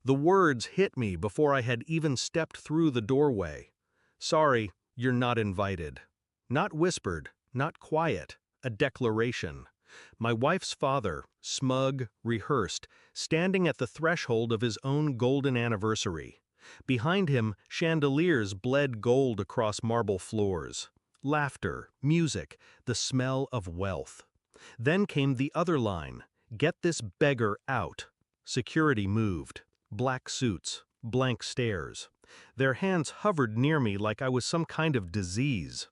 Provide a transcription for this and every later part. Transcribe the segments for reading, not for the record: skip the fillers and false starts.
The words hit me before I had even stepped through the doorway. Sorry, you're not invited. Not whispered, not quiet, a declaration. My wife's father, smug, rehearsed, standing at the threshold of his own golden anniversary. Behind him, chandeliers bled gold across marble floors. Laughter, music, the smell of wealth. Then came the other line, "Get this beggar out." Security moved. Black suits, blank stares. Their hands hovered near me like I was some kind of disease.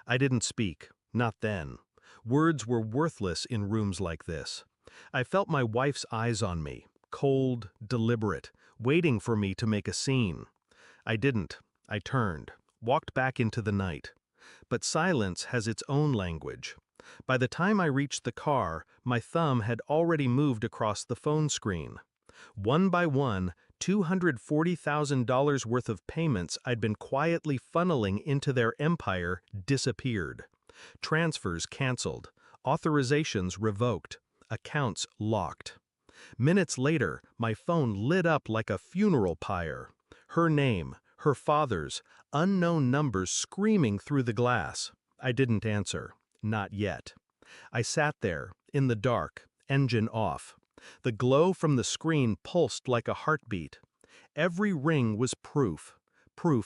I didn't speak, not then. Words were worthless in rooms like this. I felt my wife's eyes on me, cold, deliberate, waiting for me to make a scene. I didn't. I turned, walked back into the night. But silence has its own language. By the time I reached the car, my thumb had already moved across the phone screen. One by one, $240,000 worth of payments I'd been quietly funneling into their empire disappeared. Transfers canceled, authorizations revoked, accounts locked. Minutes later, my phone lit up like a funeral pyre. Her name, her father's, unknown numbers screaming through the glass. I didn't answer. Not yet. I sat there, in the dark, engine off. The glow from the screen pulsed like a heartbeat. Every ring was proof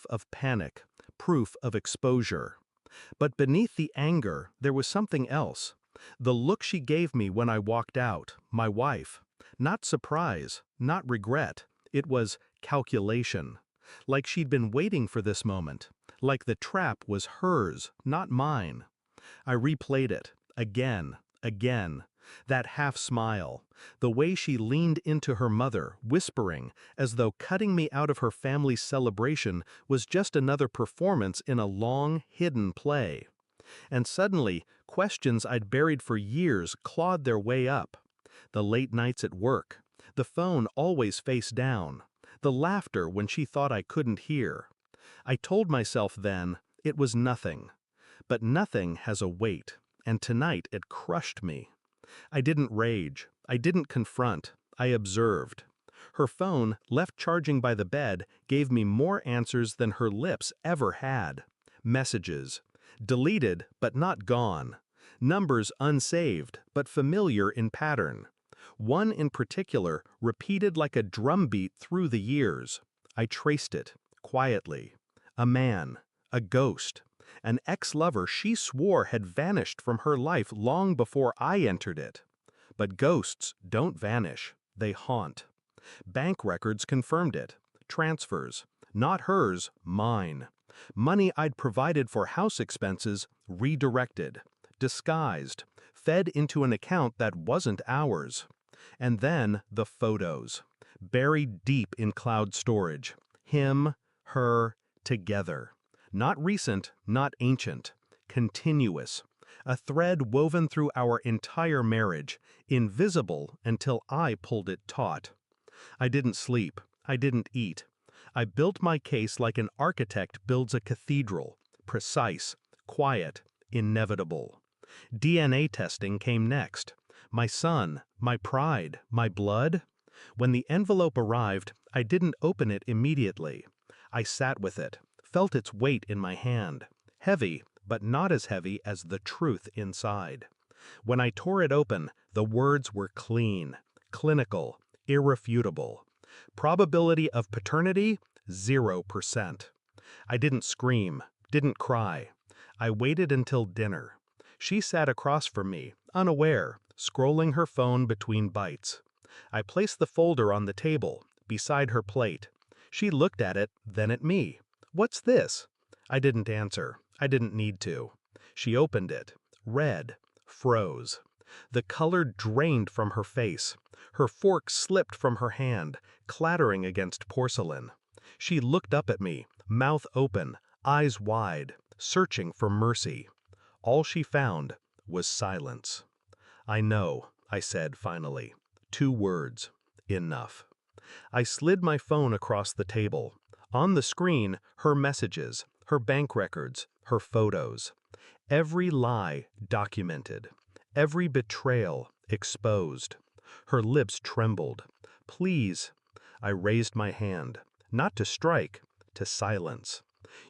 of panic, proof of exposure. But beneath the anger, there was something else. The look she gave me when I walked out, my wife. Not surprise, not regret. It was calculation. Like she'd been waiting for this moment. Like the trap was hers, not mine. I replayed it, again, again. That half smile, the way she leaned into her mother, whispering, as though cutting me out of her family's celebration was just another performance in a long, hidden play. And suddenly, questions I'd buried for years clawed their way up. The late nights at work, the phone always face down, the laughter when she thought I couldn't hear. I told myself then, it was nothing. But nothing has a weight, and tonight it crushed me. I didn't rage, I didn't confront, I observed. Her phone, left charging by the bed, gave me more answers than her lips ever had. Messages. Deleted, but not gone. Numbers unsaved, but familiar in pattern. One in particular, repeated like a drumbeat through the years. I traced it, quietly. A man, a ghost. An ex-lover she swore had vanished from her life long before I entered it. But ghosts don't vanish, they haunt. Bank records confirmed it. Transfers. Not hers, mine. Money I'd provided for house expenses, redirected. Disguised. Fed into an account that wasn't ours. And then the photos. Buried deep in cloud storage. Him, her, together. Not recent, not ancient. Continuous. A thread woven through our entire marriage, invisible until I pulled it taut. I didn't sleep. I didn't eat. I built my case like an architect builds a cathedral. Precise, quiet, inevitable. DNA testing came next. My son, my pride, my blood. When the envelope arrived, I didn't open it immediately. I sat with it, felt its weight in my hand. Heavy, but not as heavy as the truth inside. When I tore it open, the words were clean, clinical, irrefutable. Probability of paternity, 0%. I didn't scream, didn't cry. I waited until dinner. She sat across from me, unaware, scrolling her phone between bites. I placed the folder on the table, beside her plate. She looked at it, then at me. "What's this?" I didn't answer. I didn't need to. She opened it, read, froze. The color drained from her face. Her fork slipped from her hand, clattering against porcelain. She looked up at me, mouth open, eyes wide, searching for mercy. All she found was silence. "I know," I said finally. 2 words. Enough. I slid my phone across the table. On the screen, her messages, her bank records, her photos. Every lie documented. Every betrayal exposed. Her lips trembled. "Please." I raised my hand, not to strike, to silence.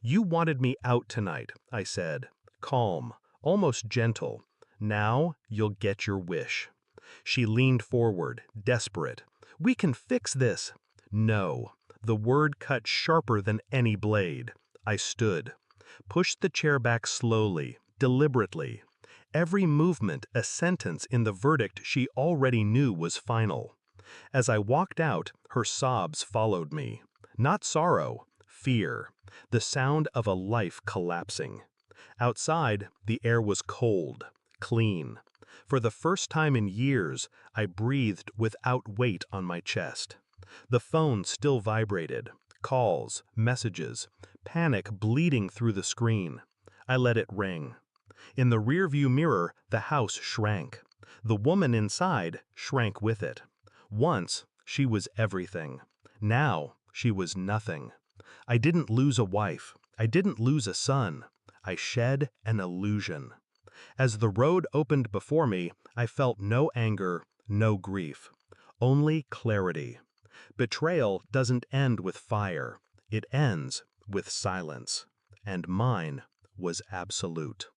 You wanted me out tonight, I said, calm, almost gentle. Now you'll get your wish. She leaned forward, desperate. We can fix this. No. The word cut sharper than any blade. I stood, pushed the chair back slowly, deliberately. Every movement a sentence in the verdict she already knew was final. As I walked out, her sobs followed me. Not sorrow, fear, the sound of a life collapsing. Outside, the air was cold, clean. For the first time in years, I breathed without weight on my chest. The phone still vibrated. Calls, messages, panic bleeding through the screen. I let it ring. In the rearview mirror, the house shrank. The woman inside shrank with it. Once, she was everything. Now, she was nothing. I didn't lose a wife. I didn't lose a son. I shed an illusion. As the road opened before me, I felt no anger, no grief. Only clarity. Betrayal doesn't end with fire. It ends with silence. And mine was absolute.